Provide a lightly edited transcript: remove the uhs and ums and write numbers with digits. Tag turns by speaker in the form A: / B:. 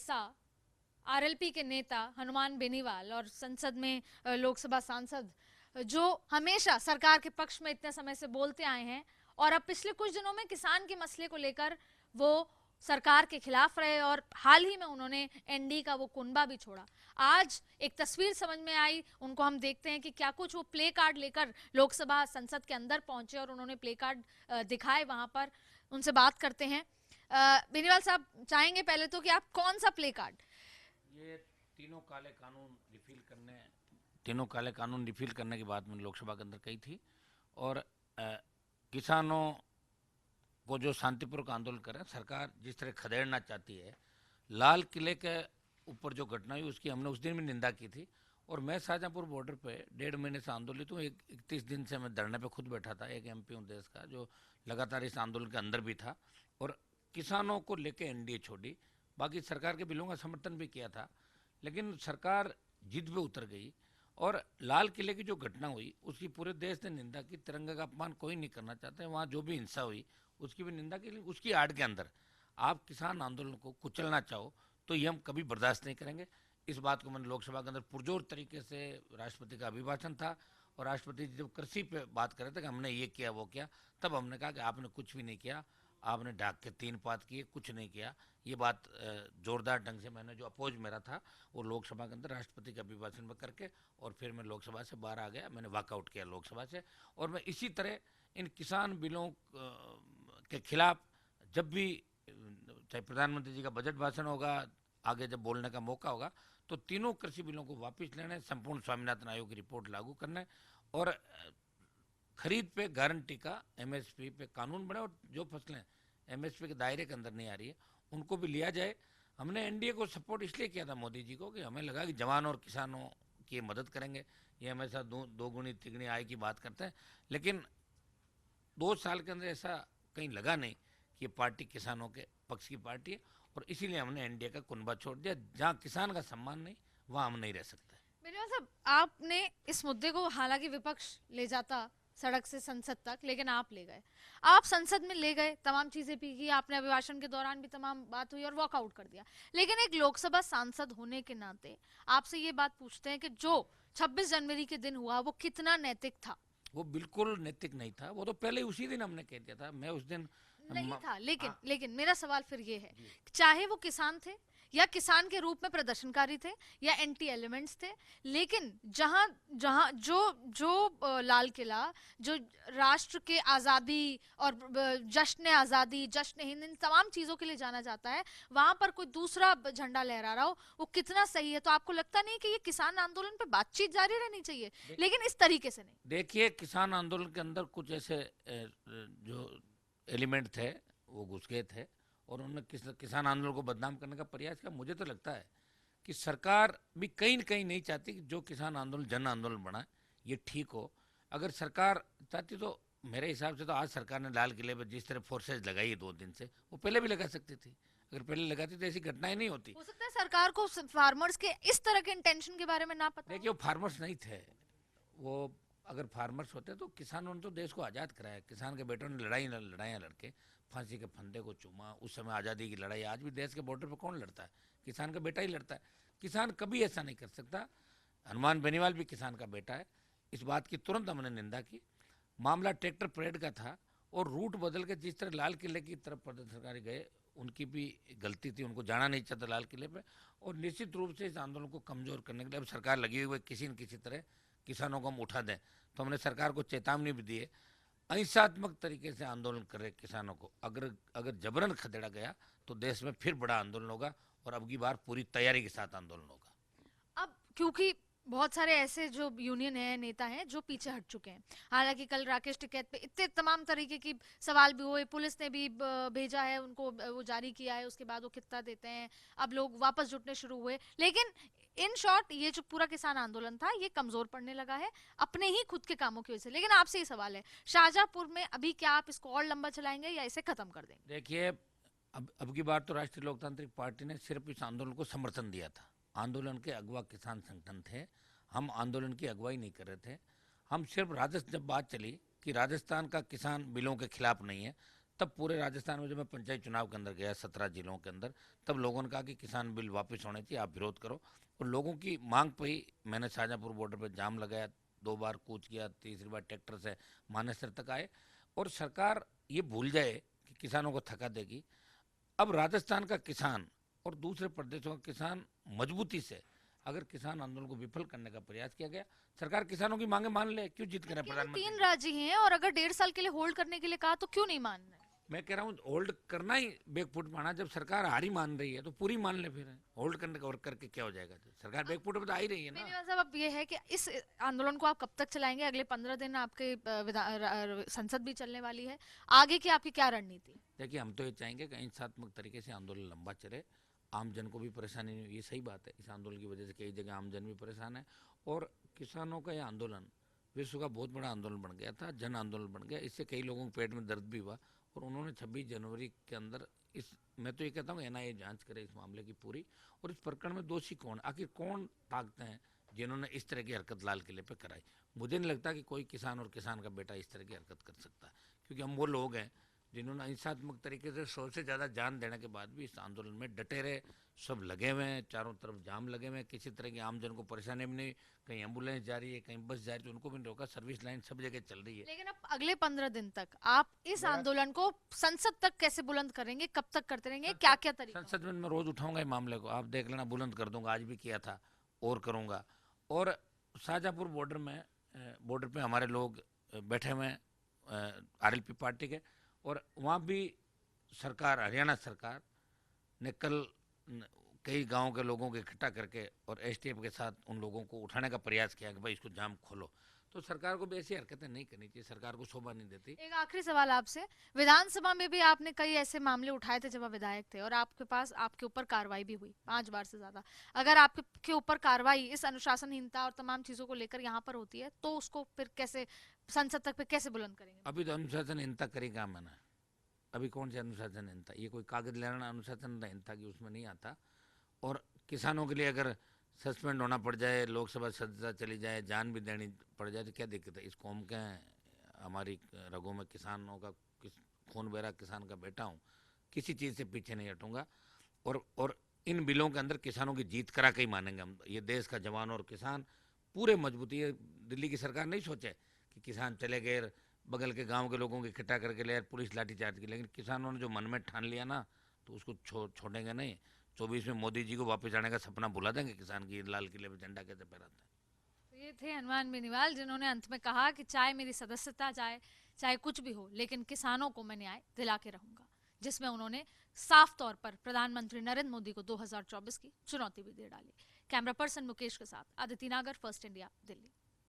A: हिस्सा आरएलपी के नेता हनुमान बेनीवाल और संसद में लोकसभा सांसद जो हमेशा सरकार के पक्ष में इतने समय से बोलते आए हैं और अब पिछले कुछ दिनों में किसान के मसले को लेकर वो सरकार के खिलाफ रहे और हाल ही में उन्होंने एनडी का वो कुनबा भी छोड़ा। आज एक तस्वीर समझ में आई, उनको हम देखते हैं कि क्या कुछ वो प्ले कार्ड लेकर लोकसभा संसद के अंदर पहुंचे और उन्होंने प्ले कार्ड दिखाए। वहां पर उनसे बात करते हैं। बेनीवाल साहब, चाहेंगे पहले तो कि आप कौन सा प्ले कार्ड?
B: ये तीनों काले कानून रिफिल करने की बात मैंने लोकसभा के अंदर कही थी और किसानों को जो शांतिपूर्वक आंदोलन कर रहे हैं, सरकार जिस तरह खदेड़ना चाहती है, लाल किले के ऊपर जो घटना हुई उसकी हमने उस दिन भी निंदा की थी। और मैं शाहजहाँपुर बॉर्डर पे 1.5 महीने से आंदोलित हूँ। 31 दिन से मैं धरने पे खुद बैठा था। एक एमपी हूँ देश का जो लगातार इस आंदोलन के अंदर भी था और किसानों को लेके एनडीए छोड़ी, बाकी सरकार के बिलों का समर्थन भी किया था, लेकिन सरकार जिद पे उतर गई। और लाल किले की जो घटना हुई उसकी पूरे देश ने निंदा की। तिरंगे का अपमान कोई नहीं करना चाहते, वहाँ जो भी हिंसा हुई उसकी भी निंदा की। उसकी आड़ के अंदर आप किसान आंदोलन को कुचलना चाहो तो ये हम कभी बर्दाश्त नहीं करेंगे। इस बात को मैंने लोकसभा के अंदर पुरजोर तरीके से, राष्ट्रपति का अभिभाषण था और राष्ट्रपति जी जब कृषि पे बात कर रहे थे कि हमने ये किया वो किया, तब हमने कहा कि आपने कुछ भी नहीं किया, आपने ढाक के 3 पात किए, कुछ नहीं किया। ये बात जोरदार ढंग से मैंने जो अपोज मेरा था वो लोकसभा के अंदर राष्ट्रपति के अभिभाषण में करके और फिर मैं लोकसभा से बाहर आ गया, मैंने वॉकआउट किया लोकसभा से। और मैं इसी तरह इन किसान बिलों के खिलाफ जब भी चाहे प्रधानमंत्री जी का बजट भाषण होगा, आगे जब बोलने का मौका होगा, तो तीनों कृषि बिलों को वापस लेना, संपूर्ण स्वामीनाथन आयोग की रिपोर्ट लागू करना है और खरीद पे गारंटी का एमएसपी पे कानून बने और जो फसलें एमएसपी के दायरे के अंदर नहीं आ रही है उनको भी लिया जाए। हमने एनडीए को सपोर्ट इसलिए किया था मोदी जी को कि हमें लगा कि जवान और किसानों की मदद करेंगे। ये हमेशा दो गुनी तिगुनी आय की बात करते हैं, लेकिन 2 साल के अंदर ऐसा कहीं लगा नहीं कि ये पार्टी किसानों के पक्ष की पार्टी है और इसीलिए हमने एनडीए का कुनबा छोड़ दिया। जहाँ किसान का सम्मान नहीं वहाँ हम नहीं रह सकते।
A: बेनीवाल साहब, आपने इस मुद्दे को हालांकि विपक्ष ले जाता सड़क से संसद तक, लेकिन आप ले गए। आप संसद में ले गए, तमाम चीजें भी की, आपने अभिभाषण के दौरान भी तमाम बात हुई और वॉकआउट कर दिया। लेकिन एक लोकसभा सांसद होने के नाते आपसे ये बात पूछते हैं कि जो 26 जनवरी के दिन हुआ वो कितना नैतिक था?
B: वो बिल्कुल नैतिक नहीं था। वो तो पहले उसी दिन हमने कह दिया था। मैं उस दिन
A: नहीं था, लेकिन मेरा सवाल फिर ये है, चाहे वो किसान थे या किसान के रूप में प्रदर्शनकारी थे या एंटी एलिमेंट्स थे, लेकिन जहां जहां जो जो लाल किला जो राष्ट्र के आज़ादी और जश्न आज़ादी, जश्न हिंद, इन तमाम चीज़ों के लिए जाना जाता है, वहां पर कोई दूसरा झंडा लहरा रहा हो, वो कितना सही है? तो आपको लगता नहीं कि ये किसान आंदोलन पे बातचीत जारी रहनी चाहिए, लेकिन इस तरीके से नहीं?
B: देखिए, किसान आंदोलन के अंदर कुछ ऐसे जो एलिमेंट थे वो घुस गए थे और उन्होंने किसान आंदोलन को बदनाम करने का प्रयास किया। मुझे तो लगता है कि सरकार भी कहीं न कहीं नहीं चाहती कि जो किसान आंदोलन जन आंदोलन बना ये ठीक हो। अगर सरकार चाहती तो मेरे हिसाब से तो आज सरकार ने लाल किले पर जिस तरह फोर्सेज लगाई है 2 दिन से, वो पहले भी लगा सकती थी। अगर पहले लगाती तो ऐसी घटनाएं नहीं होती।
A: हो सकता है सरकार को फार्मर्स के इस तरह के इंटेंशन के बारे में ना पता हो।
B: देखिए, वो फार्मर्स नहीं थे। वो अगर फार्मर्स होते तो किसानों ने तो देश को आज़ाद कराया। किसान के बेटों ने लड़ाइयाँ लड़के फांसी के फंदे को चूमा। उस समय आज़ादी की लड़ाई, आज भी देश के बॉर्डर पर कौन लड़ता है? किसान का बेटा ही लड़ता है। किसान कभी ऐसा नहीं कर सकता। हनुमान बेनीवाल भी किसान का बेटा है। इस बात की तुरंत हमने निंदा की। मामला ट्रैक्टर परेड का था और रूट बदल के जिस तरह लाल किले की तरफ प्रदर्शनकारी गए, उनकी भी गलती थी। उनको जाना नहीं चाहता लाल किले पे और निश्चित रूप से इस आंदोलन को कमज़ोर करने के लिए अब सरकार लगी हुई है किसी न किसी तरह किसानों को हम उठा दें। तो हमने सरकार को चेतावनी भी दी है, अहिंसात्मक तरीके से आंदोलन कर रहे किसानों को अगर अगर जबरन खदेड़ा गया तो देश में फिर बड़ा आंदोलन होगा और अब की बार पूरी तैयारी के साथ आंदोलन होगा।
A: अब क्योंकि बहुत सारे ऐसे जो यूनियन है, नेता हैं जो पीछे हट चुके हैं, हालांकि कल राकेश टिकैत पे इतने तमाम तरीके की सवाल भी हुए, पुलिस ने भी भेजा है उनको, वो जारी किया है, उसके बाद वो खित्ता देते हैं, अब लोग वापस जुटने शुरू हुए। लेकिन इन शॉर्ट ये जो पूरा किसान आंदोलन था ये कमजोर पड़ने लगा है अपने ही खुद के कामों की वजह से। लेकिन आपसे ये सवाल है, शाहजहांपुर में अभी क्या आप इसको और लंबा चलाएंगे या इसे खत्म कर देंगे?
B: देखिए, अब की बार तो राष्ट्रीय लोकतांत्रिक पार्टी ने सिर्फ इस आंदोलन को समर्थन दिया था। आंदोलन के अगवा किसान संगठन थे, हम आंदोलन की अगुवाई नहीं कर रहे थे। हम सिर्फ राजस्थान, जब बात चली कि राजस्थान का किसान बिलों के खिलाफ नहीं है, तब पूरे राजस्थान में जब मैं पंचायत चुनाव के अंदर गया 17 जिलों के अंदर, तब लोगों ने कहा कि किसान बिल वापस होने चाहिए, आप विरोध करो। और लोगों की मांग पे ही मैंने शाहजहाँपुर बॉर्डर पर जाम लगाया, 2 बार कूच किया, तीसरी बार ट्रैक्टर से मानेसर तक आए। और सरकार ये भूल जाए कि किसानों को थका देगी। अब राजस्थान का किसान और दूसरे प्रदेशों का किसान मजबूती से, अगर किसान आंदोलन को विफल करने का प्रयास किया गया, सरकार किसानों की मांगे मान ले, क्यों जीत करे
A: केवल
B: प्रधानमंत्री?
A: 3 राज्य हैं और अगर 1.5 साल के लिए होल्ड करने के लिए कहा तो क्यों नहीं मान रहे?
B: मैं कह रहा हूँ होल्ड करना ही बैकफुट माना। जब सरकार हारी मान रही है तो पूरी मान ले, फिर होल्ड करने का और करके क्या हो जाएगा? सरकार बैकफुट पे तो आ ही रही है ना।
A: बेनीवाल साहब, अब ये है कि इस आंदोलन को आप कब तक चलाएंगे? अगले 15 दिन आपके संसद भी चलने वाली है, आगे की आपकी क्या रणनीति है?
B: देखिए, हम तो ये चाहेंगे कि हिंसात्मक तरीके से आंदोलन लंबा चले, आम जन को भी परेशानी नहीं हो। ये सही बात है, इस आंदोलन की वजह से कई जगह आम जन भी परेशान है। और किसानों का यह आंदोलन विश्व का बहुत बड़ा आंदोलन बन गया था, जन आंदोलन बन गया। इससे कई लोगों के पेट में दर्द भी हुआ और उन्होंने 26 जनवरी के अंदर इस, मैं तो ये कहता हूँ एनआईए जांच करे इस मामले की पूरी, और इस प्रकरण में दोषी कौन, आखिर कौन ताकते हैं जिन्होंने इस तरह की हरकत लाल किले पे कराई। मुझे नहीं लगता कि कोई किसान और किसान का बेटा इस तरह की हरकत कर सकता है, क्योंकि हम वो लोग हैं जिन्होंने हिंसात्मक तरीके से 100 से ज़्यादा जान देने के बाद भी इस आंदोलन में डटे रहे। सब लगे हुए हैं, चारों तरफ जाम लगे हुए हैं, किसी तरह की आमजन को परेशानी भी नहीं। कहीं एम्बुलेंस जा रही है, कहीं बस जा रही है, तो उनको भी नहीं रोका, सर्विस लाइन सब जगह चल रही है।
A: लेकिन अब अगले 15 दिन तक आप इस आंदोलन को संसद तक कैसे बुलंद करेंगे? कब तक करते रहेंगे? क्या क्या तरीका?
B: संसद में मैं रोज उठाऊंगा इस मामले को, आप देख लेना, बुलंद कर दूंगा। आज भी किया था और करूंगा। और शाहजहाँपुर बॉर्डर में, बॉर्डर पे हमारे लोग बैठे हुए हैं आरएलपी पार्टी के, और वहाँ भी सरकार, हरियाणा सरकार ने कल कई गांव के लोगों को इकट्ठा करके और एसटीएफ के साथ उन लोगों को उठाने का प्रयास किया कि भाई इसको जाम खोलो। तो सरकार को भी ऐसी हरकतें नहीं करनी चाहिए, सरकार को शोभा नहीं देती।
A: एक आखिरी सवाल आपसे, विधानसभा में भी आपने कई ऐसे मामले उठाए थे जब आप विधायक थे और आपके पास, आपके ऊपर कार्रवाई भी हुई 5 बार से ज्यादा। अगर आपके ऊपर कार्रवाई इस अनुशासनहीनता और तमाम चीजों को लेकर यहाँ पर होती है तो उसको फिर कैसे संसद तक पे कैसे बुलंद करेंगे?
B: अभी तो अनुशासनहीनता करी काम मैंने, अभी कौन सी अनुशासनहीनता? ये कोई कागज लेना अनुशासनहीनता की उसमें नहीं आता। और किसानों के लिए अगर सस्पेंड होना पड़ जाए, लोकसभा सदस्यता चली जाए, जान भी देनी पड़ जाए, तो क्या दिक्कत है? इस कौम के हमारी रगों में किसानों का खून बह रहा किसान का बेटा हूँ, किसी चीज़ से पीछे नहीं हटूंगा। और इन बिलों के अंदर किसानों की जीत करा के ही मानेंगे हम। ये देश का जवान और किसान पूरे मजबूती है। दिल्ली की सरकार नहीं सोचे कि किसान चले गए, बगल के गांव के लोगों को इकट्ठा करके ले पुलिस लाठीचार्ज की, लेकिन किसानों ने जो मन में ठान लिया ना, तो उसको छोड़ेंगे नहीं। 24 में मोदी जी को वापस आने का सपना भुला देंगे किसान की लाल किले पे झंडा कैसे फहराते हैं।
A: तो ये थे हनुमान बेनीवाल, जिन्होंने अंत में कहा कि चाहे मेरी सदस्यता जाए, चाहे कुछ भी हो, लेकिन किसानों को मैं न्याय दिला के रहूंगा, जिसमें उन्होंने साफ तौर पर प्रधानमंत्री नरेंद्र मोदी को 2024 की चुनौती भी दे डाली। कैमरा पर्सन मुकेश के साथ अदिति नागर, फर्स्ट इंडिया, दिल्ली।